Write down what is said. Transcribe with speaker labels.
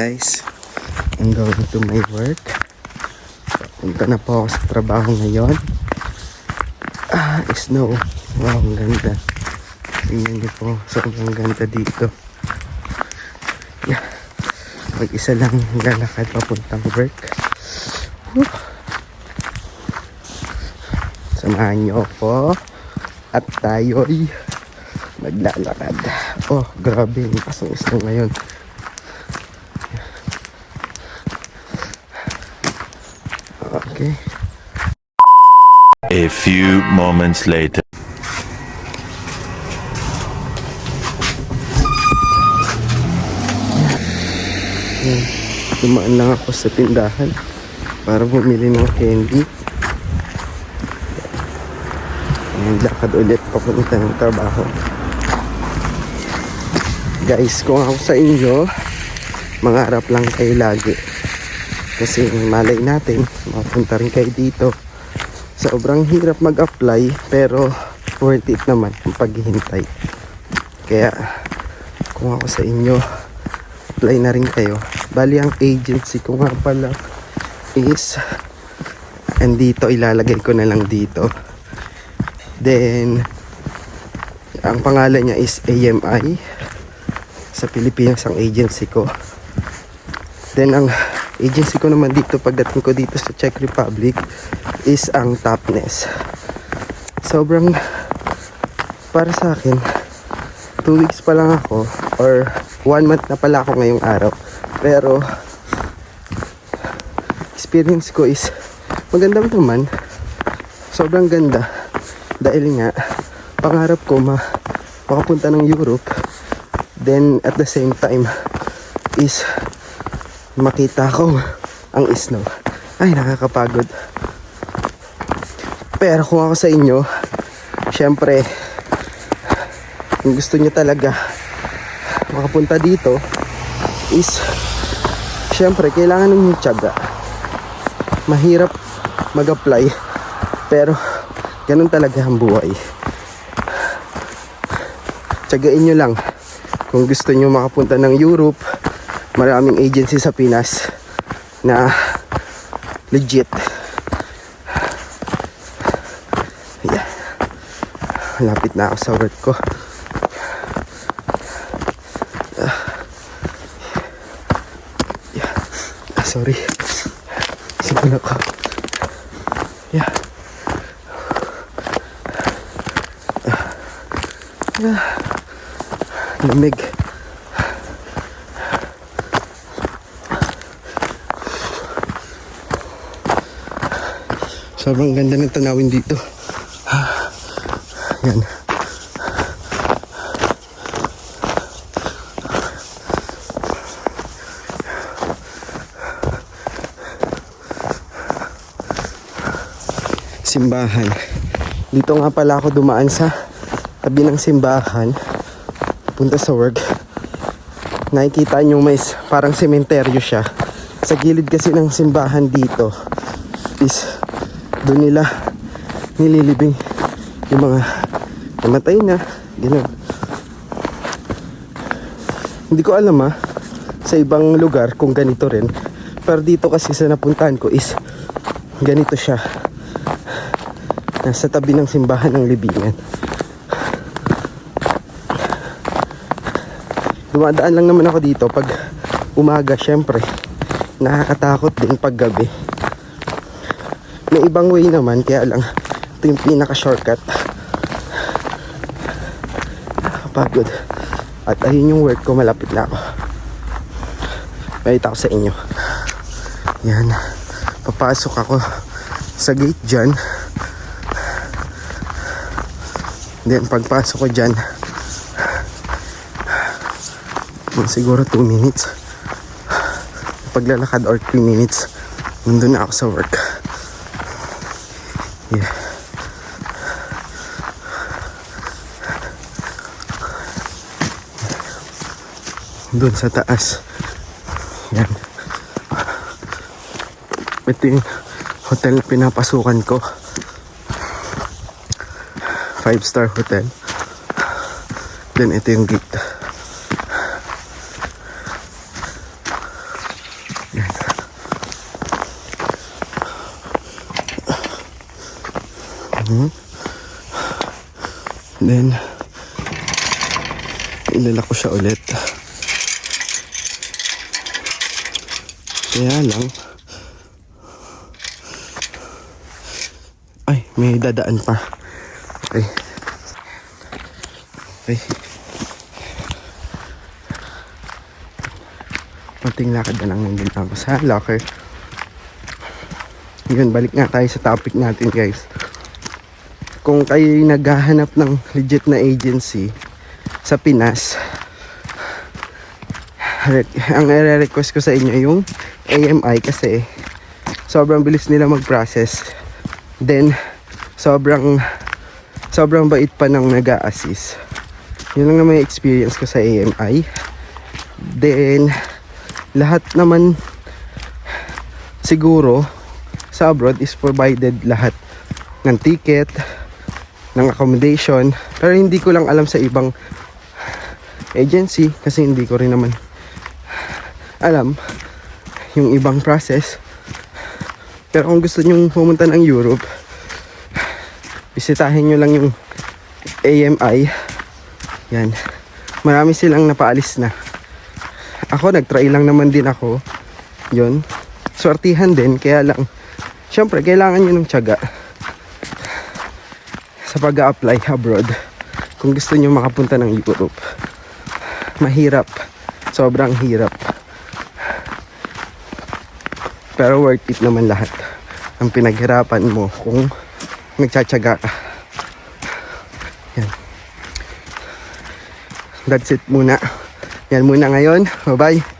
Speaker 1: guys, I'm going to my work. Punta na po ako sa trabaho ngayon. Snow. Wow, ang ganda. Tingnan niyo po, sobrang ganda dito. Mag-isa lang lalakad papuntang work. Samahan niyo ako at tayo'y maglalakad. Oh, grabe, pasong snow ngayon. Okay.
Speaker 2: A few moments later.
Speaker 1: Dumaan lang ako sa tindahan para bumili ng candy. Lakad ulit papunta ng trabaho. Guys, kung ako sa inyo, mangarap lang kayo lagi. Kasi malay natin, mapunta rin kayo dito. Sobrang hirap mag-apply, pero worth it naman ang paghihintay. Kaya, kung ako sa inyo, apply na rin kayo. Bali, ang agency ko nga pala is, andito, ilalagay ko na lang dito. Then, ang pangalan niya is AMI. Sa Pilipinas ang agency ko. Then, ang agency ko naman dito pagdating ko dito sa Czech Republic is ang Topness. Sobrang, para sa akin, 2 weeks pa lang ako or 1 month na pala ako ngayong araw. Pero experience ko is maganda naman. Sobrang ganda. Dahil nga, pangarap ko makapunta ng Europe. Then at the same time is makita ko ang snow. Ay, nakakapagod. Pero kung ako sa inyo, syempre, kung gusto nyo talaga makapunta dito is, syempre, kailangan nyo tiyaga. Mahirap mag-apply, pero ganun talaga ang buhay. Tiyagain nyo lang. Kung gusto nyo makapunta ng Europe, maraming agency sa Pinas na legit. Yeah. Lapit na ako sa work ko. Sorry. Siguro ako. Yeah. Lamig. Sobrang ganda ng tanawin dito. Yan. Simbahan. Dito nga pala ako dumaan sa tabi ng simbahan punta sa work. Nakikita nyo may parang sementeryo siya. Sa gilid kasi ng simbahan dito is doon nila nililibing yung mga namatay na, gano'n. Hindi ko alam sa ibang lugar kung ganito rin, pero dito kasi sa napuntahan ko is ganito siya. Nasa tabi ng simbahan ng libingan. Dumadaan lang naman ako dito pag umaga, syempre. Nakakatakot din pag gabi. May ibang way naman, kaya lang ito yung pinaka-shortcut. Nakakapagod. At ayun yung work ko, malapit na ako. Balita ko sa inyo. Yan. Papasok ako sa gate dyan. Then pagpasok ko dyan, siguro 2 minutes paglalakad or 3 minutes nandun na ako sa work. Yeah. Doon sa taas. Yan. Ito yung hotel na pinapasukan ko. 5-star hotel. Then ito yung gate. Then, ilala ko siya ulit. Kaya lang, ay, may dadaan pa. Okay. Okay. Konting lakad na lang nandun ako sa locker. Yun, balik nga tayo sa topic natin, guys. Kung kayo naghahanap ng legit na agency sa Pinas, ang i-request ko sa inyo yung AMI kasi sobrang bilis nila mag-process. Then, sobrang bait pa ng nag-a-assist. Yun lang na may experience ko sa AMI. Then, lahat naman siguro sa abroad is provided lahat ng ticket, ng accommodation, pero hindi ko lang alam sa ibang agency kasi hindi ko rin naman alam yung ibang process. Pero kung gusto nyo pumunta ng Europe, bisitahin nyo lang yung AMI. Yan, marami silang napaalis na. Ako nagtry lang naman din ako. Yun, swertihan din, kaya lang syempre kailangan nyo ng tiyaga sa pag-a-apply abroad. Kung gusto nyo makapunta ng Europe, mahirap, sobrang hirap, pero worth it naman lahat ang pinaghirapan mo kung nagtsatsaga ka. Yan, that's it muna. Yan muna ngayon, bye bye.